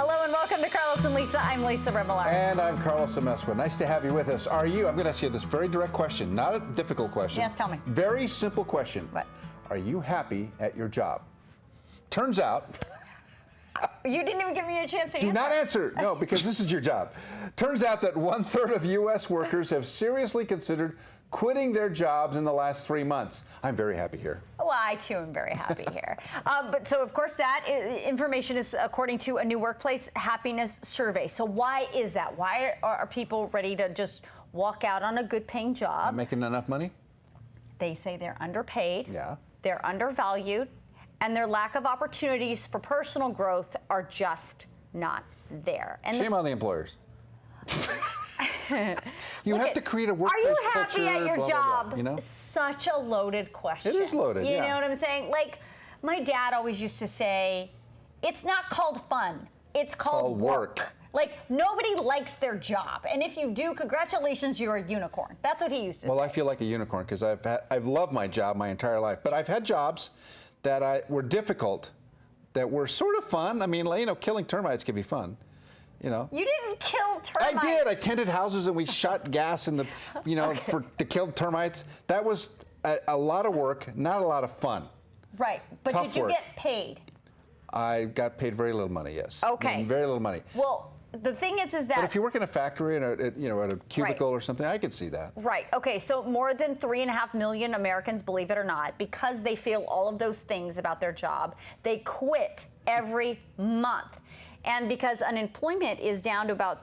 Hello and welcome to Carlos and Lisa. I'm Lisa Remillard. And I'm Carlos Amezcua. Nice to have you with us. I'm going to ask you this very direct question, not a difficult question. Yes, tell me. Very simple question. What? Are you happy at your job? Turns out... You didn't even give me a chance to answer. Do not answer. No, because this is your job. Turns out that 1/3 of U.S. workers have seriously considered quitting their jobs in the last 3 months. I'm very happy here. Well, I too am very happy here. But so, of course, that information is according to a new workplace happiness survey. So why is that? Why are people ready to just walk out on a good-paying job? Not making enough money? They say they're underpaid. Yeah. They're undervalued. And their lack of opportunities for personal growth are just not there. And shame on the employers. You have to create a workplace culture. Are you happy at your blah, job? blah, blah, you know? Such a loaded question. It is loaded, You yeah. know what I'm saying? Like, my dad always used to say, it's not called fun, it's called work. Like, nobody likes their job. And if you do, congratulations, you're a unicorn. That's what he used to say. Well, I feel like a unicorn because I've loved my job my entire life. But I've had jobs that were difficult, that were sort of fun. I mean, you know, killing termites can be fun. You know. You didn't kill termites. I did. I tended houses and we shot gas in the, you know, to kill termites. That was a lot of work, not a lot of fun. Right. But Tough did you work. get paid? I got paid very little money, yes. Okay. Very little money. Well, the thing is that... But if you work in a factory and at a cubicle or something, I could see that. Right. Okay. So more than 3.5 million Americans, believe it or not, because they feel all of those things about their job, they quit every month. And because unemployment is down to about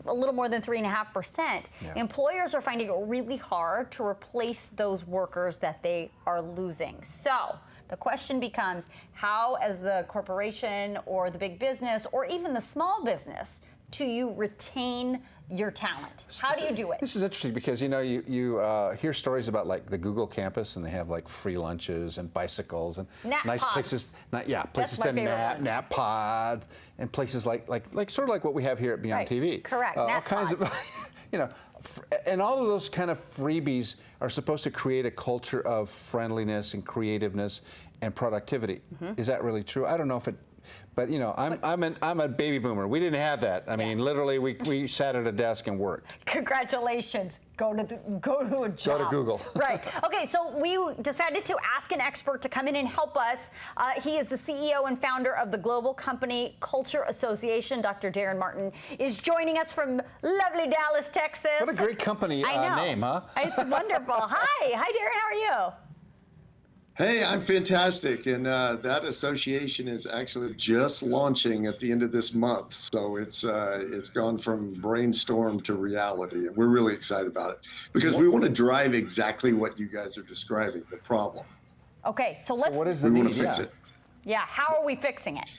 a little more than 3.5%, employers are finding it really hard to replace those workers that they are losing. So the question becomes, how, as the corporation or the big business or even the small business, do you retain your talent? How do you do it? This is interesting because, you know, you hear stories about like the Google campus and they have like free lunches and bicycles and nice places. Places to nap pods and places like sort of like what we have here at BeondTV. Correct. All kinds of, you know, and all of those kind of freebies are supposed to create a culture of friendliness and creativeness and productivity. Is that really true? I don't know if it. But you know, I'm a baby boomer. We didn't have that. I mean, literally, we sat at a desk and worked. Congratulations. Go to a job. Go to Google. Right. Okay. So we decided to ask an expert to come in and help us. He is the CEO and founder of the Global Company Culture Association. Dr. Daren Martin is joining us from lovely Dallas, Texas. What a great company name, huh? It's wonderful. Hi, Daren. How are you? Hey, I'm fantastic, and that association is actually just launching at the end of this month. So it's gone from brainstorm to reality, and we're really excited about it because we want to drive exactly what you guys are describing, the problem. Okay, so let's. What is the we need? want to fix it. Yeah, how are we fixing it?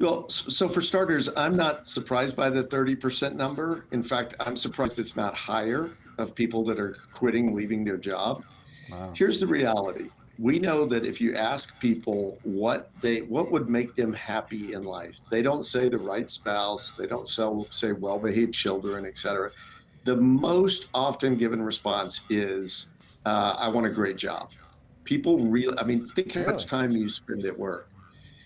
Well, so for starters, I'm not surprised by the 30% number. In fact, I'm surprised it's not higher of people that are quitting, leaving their job. Wow. Here's the reality. We know that if you ask people what would make them happy in life, they don't say the right spouse, they don't say well-behaved children, et cetera. The most often given response is, I want a great job. People really, I mean, think how much time you spend at work.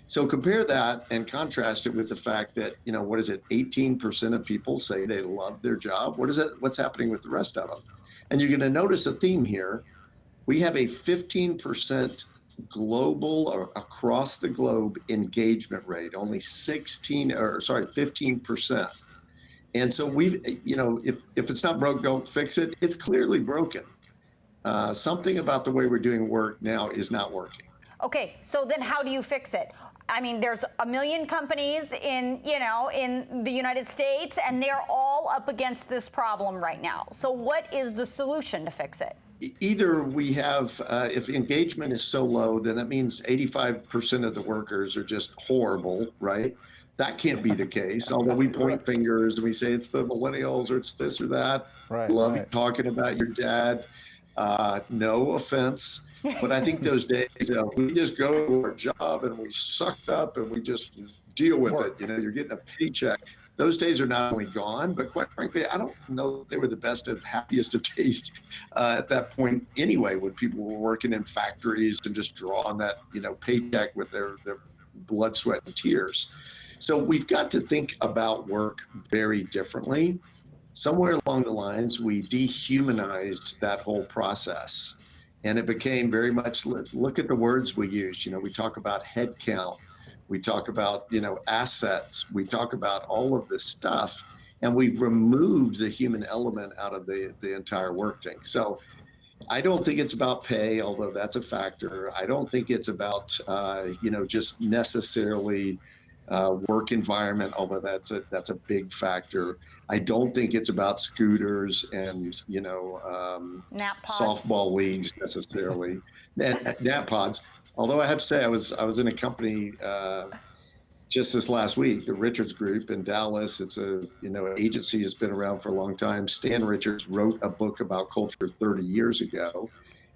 So compare that and contrast it with the fact that, you know, what is it? 18% of people say they love their job. What's happening with the rest of them? And you're going to notice a theme here. We have a 15% global or across the globe engagement rate, only 15%. And so if it's not broke, don't fix it. It's clearly broken. Something about the way we're doing work now is not working. Okay, so then how do you fix it? I mean, there's 1 million companies in the United States, and they're all up against this problem right now. So what is the solution to fix it? Either we have, if engagement is so low, then that means 85% of the workers are just horrible, right? That can't be the case. Although we point fingers and we say it's the millennials or it's this or that. Right. Love you talking about your dad. No offense. But I think those days, we just go to our job and we sucked up and we just deal with it. You know, you're getting a paycheck. Those days are not only gone, but quite frankly, I don't know they were the best of happiest of days at that point anyway, when people were working in factories and just drawing that, paycheck with their blood, sweat, and tears. So we've got to think about work very differently. Somewhere along the lines, we dehumanized that whole process. And it became very much, look at the words we use. We talk about head count. We talk about, assets. We talk about all of this stuff. And we've removed the human element out of the entire work thing. So I don't think it's about pay, although that's a factor. I don't think it's about, just necessarily work environment, although that's a big factor. I don't think it's about scooters and, nap pods. Softball leagues necessarily, and nap pods. Although I have to say, I was in a company just this last week, the Richards Group in Dallas. It's an agency that's been around for a long time. Stan Richards wrote a book about culture 30 years ago,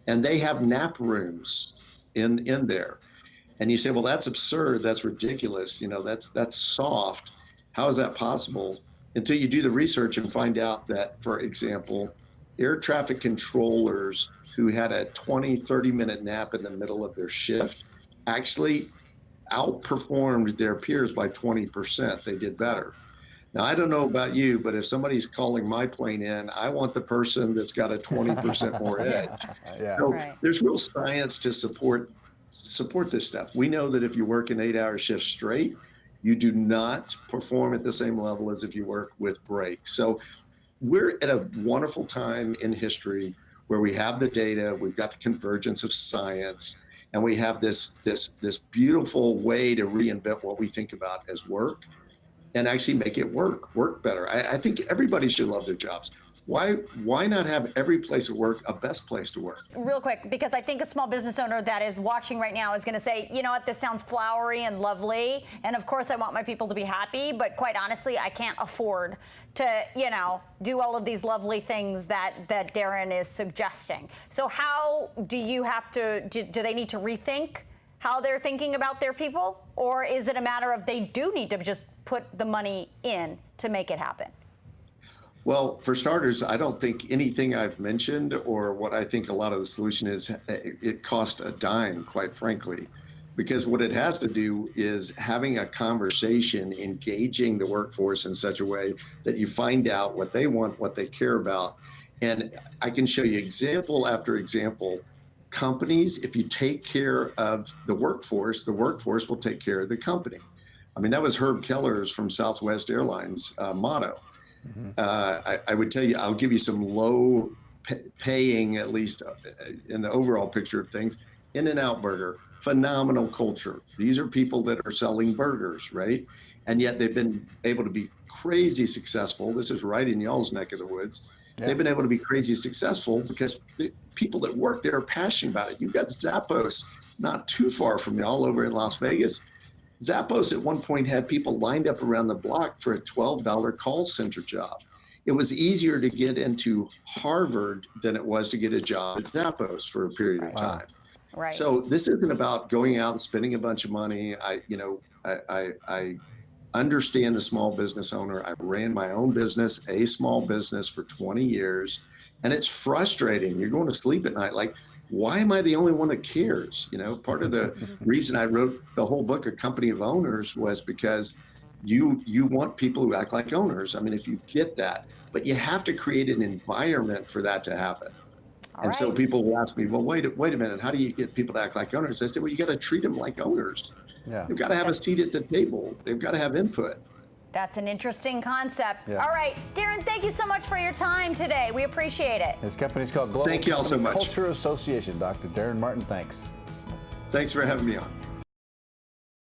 and they have nap rooms in there. And you say, well, that's absurd. That's ridiculous. That's soft. How is that possible? Until you do the research and find out that, for example, air traffic controllers who had a 20, 30-minute nap in the middle of their shift actually outperformed their peers by 20%. They did better. Now, I don't know about you, but if somebody's calling my plane in, I want the person that's got a 20% more edge. Yeah. So Right. there's real science to support this stuff. We know that if you work an 8-hour shift straight, you do not perform at the same level as if you work with breaks. So we're at a wonderful time in history where we have the data, we've got the convergence of science, and we have this beautiful way to reinvent what we think about as work and actually make it work better. I think everybody should love their jobs. Why not have every place of work a best place to work? Real quick, because I think a small business owner that is watching right now is going to say, you know what, this sounds flowery and lovely, and of course I want my people to be happy, but quite honestly, I can't afford to, do all of these lovely things that Daren is suggesting. So how do you have to, do they need to rethink how they're thinking about their people? Or is it a matter of they do need to just put the money in to make it happen? Well, for starters, I don't think anything I've mentioned or what I think a lot of the solution is, it costs a dime, quite frankly, because what it has to do is having a conversation, engaging the workforce in such a way that you find out what they want, what they care about. And I can show you example after example. Companies, if you take care of the workforce will take care of the company. I mean, that was Herb Keller's from Southwest Airlines motto. I would tell you, I'll give you some low paying, at least in the overall picture of things. In-N-Out Burger, phenomenal culture. These are people that are selling burgers, right? And yet they've been able to be crazy successful. This is right in y'all's neck of the woods. Yeah. They've been able to be crazy successful because the people that work there are passionate about it. You've got Zappos not too far from y'all over in Las Vegas. Zappos at one point had people lined up around the block for a $12 call center job. It was easier to get into Harvard than it was to get a job at Zappos for a period of time. Right. So this isn't about going out and spending a bunch of money. I understand the small business owner. I ran my own business, a small business, for 20 years, and it's frustrating. You're going to sleep at night like, why am I the only one that cares? Part of the reason I wrote the whole book, A Company of Owners, was because you want people who act like owners. I mean, if you get that, but you have to create an environment for that to happen. And so people will ask me, well, wait a minute, how do you get people to act like owners? I said, well, you got to treat them like owners. Yeah. They've got to have a seat at the table. They've got to have input. That's an interesting concept. Yeah. All right, Daren, thank you so much for your time today. We appreciate it. His company's called Global Thank you all so much. Culture Association. Dr. Daren Martin, thanks. Thanks for having me on.